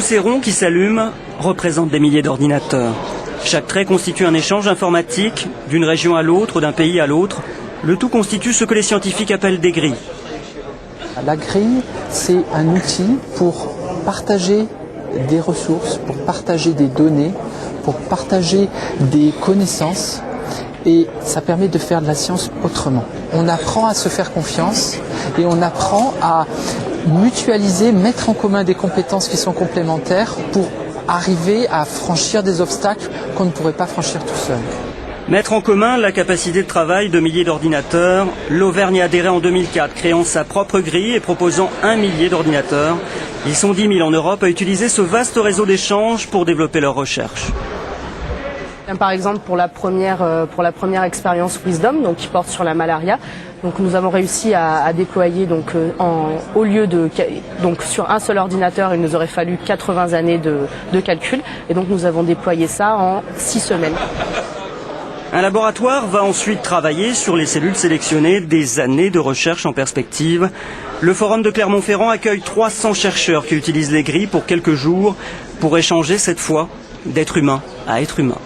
Tous ces ronds qui s'allument représentent des milliers d'ordinateurs. Chaque trait constitue un échange informatique d'une région à l'autre, d'un pays à l'autre. Le tout constitue ce que les scientifiques appellent des grilles. La grille, c'est un outil pour partager des ressources, pour partager des données, pour partager des connaissances. Et ça permet de faire de la science autrement. On apprend à se faire confiance et on apprend à mutualiser, mettre en commun des compétences qui sont complémentaires pour arriver à franchir des obstacles qu'on ne pourrait pas franchir tout seul. Mettre en commun la capacité de travail de milliers d'ordinateurs, l'Auvergne y a adhéré en 2004, créant sa propre grille et proposant 1 millier d'ordinateurs. Ils sont 10 000 en Europe à utiliser ce vaste réseau d'échanges pour développer leurs recherches. Par exemple pour la première expérience Wisdom, donc qui porte sur la malaria. Donc nous avons réussi à déployer sur un seul ordinateur, il nous aurait fallu 80 années de calcul, et donc nous avons déployé ça en 6 semaines. Un laboratoire va ensuite travailler sur les cellules sélectionnées, des années de recherche en perspective. Le Forum de Clermont-Ferrand accueille 300 chercheurs qui utilisent les grilles pour quelques jours pour échanger cette fois d'être humain à être humain.